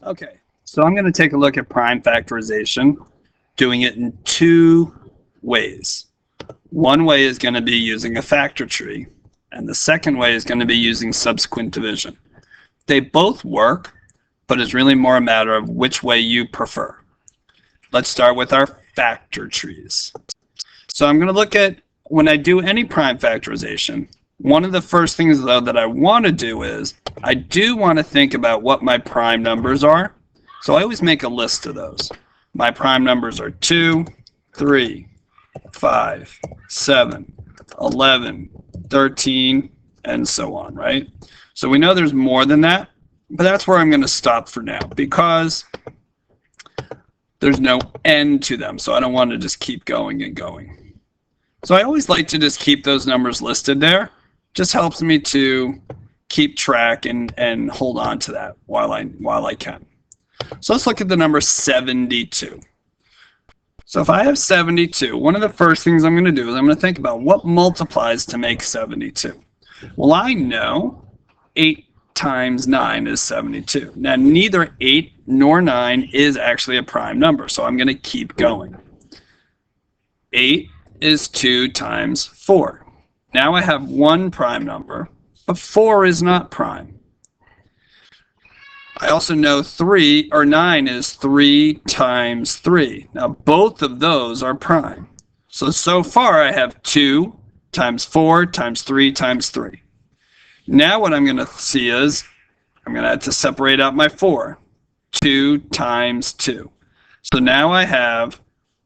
Okay, so I'm going to take a look at prime factorization, doing it in two ways. One way is going to be using a factor tree, and the second way is going to be using subsequent division. They both work, but it's really more a matter of which way you prefer. Let's start with our factor trees. So I'm going to look at, when I do any prime factorization, one of the first things though that I want to do is, I do want to think about what my prime numbers are. So I always make a list of those. My prime numbers are 2, 3, 5, 7, 11, 13, and so on, right? So we know there's more than that, but that's where I'm going to stop for now because there's no end to them. So I don't want to just keep going and going. So I always like to just keep those numbers listed there. Just helps me to keep track and hold on to that while I can. So let's look at the number 72. So if I have 72, one of the first things I'm going to do is I'm going to think about what multiplies to make 72. Well, I know 8 times 9 is 72. Now, neither 8 nor 9 is actually a prime number, so I'm going to keep going. 8 is 2 times 4. Now I have one prime number, but 4 is not prime. I also know 9 is 3 times 3. Now both of those are prime. So far I have 2 times 4 times 3 times 3. Now what I'm going to see is, I'm going to have to separate out my 4. 2 times 2. So now I have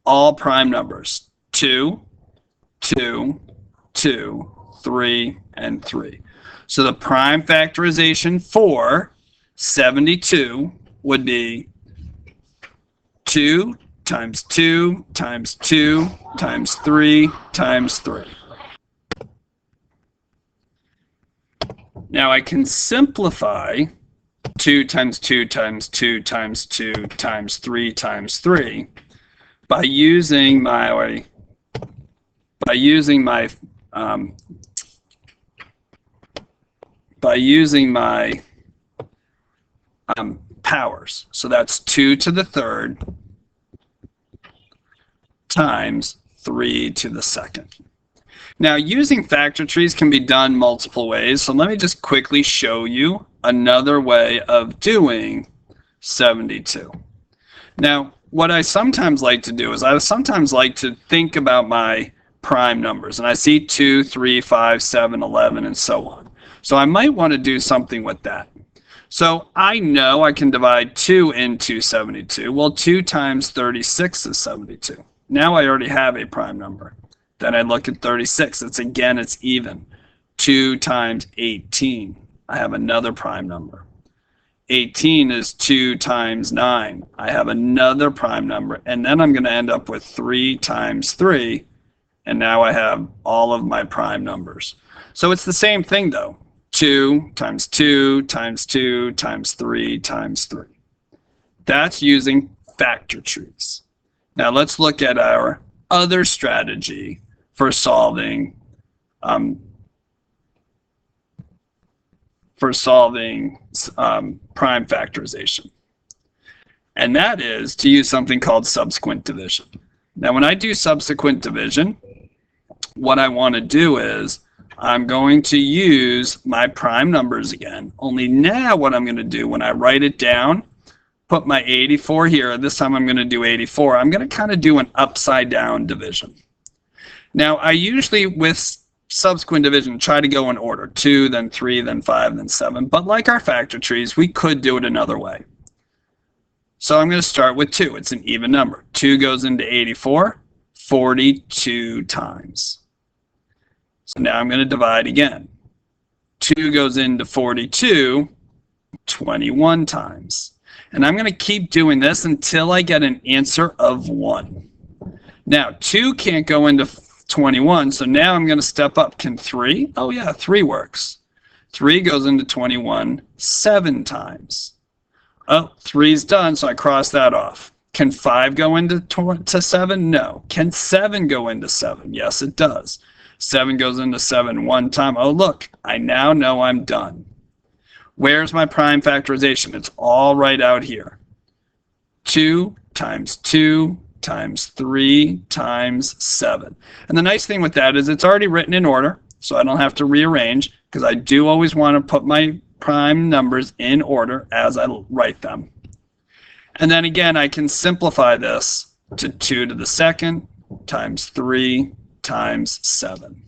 all prime numbers. 2, 2, 2, 3, and 3. So the prime factorization for 72 would be 2 times 2 times 2 times 3 times 3. Now I can simplify 2 times 2 times 2 times 2 times 3 times 3 by using my powers. So that's 2 to the third times 3 to the second. Now, using factor trees can be done multiple ways. So let me just quickly show you another way of doing 72. Now, what I sometimes like to do is I sometimes like to think about my prime numbers. And I see 2, 3, 5, 7, 11, and so on. So I might want to do something with that. So I know I can divide 2 into 72. Well, 2 times 36 is 72. Now I already have a prime number. Then I look at 36. It's even. 2 times 18. I have another prime number. 18 is 2 times 9. I have another prime number. And then I'm going to end up with 3 times 3. And now I have all of my prime numbers. So it's the same thing though. 2 times 2 times 2 times 3 times 3. That's using factor trees. Now let's look at our other strategy for solving prime factorization. And that is to use something called subsequent division. Now when I do subsequent division, what I want to do is I'm going to use my prime numbers again. Only now what I'm going to do when I write it down, put my 84 here. This time I'm going to do 84. I'm going to kind of do an upside down division. Now I usually with subsequent division try to go in order. 2, then 3, then 5, then 7. But like our factor trees, we could do it another way. So I'm going to start with 2. It's an even number. 2 goes into 84 42 times. So now I'm going to divide again. 2 goes into 42 21 times. And I'm going to keep doing this until I get an answer of 1. Now, 2 can't go into 21, so now I'm going to step up. Can 3? Oh yeah, 3 works. 3 goes into 21 7 times. Oh, 3's done, so I cross that off. Can 5 go into 7? No. Can 7 go into 7? Yes, it does. 7 goes into 7 one time. Oh, look, I now know I'm done. Where's my prime factorization? It's all right out here. 2 times 2 times 3 times 7. And the nice thing with that is it's already written in order, so I don't have to rearrange, because I do always want to put my prime numbers in order as I write them. And then again, I can simplify this to 2 to the second times 3 times 7.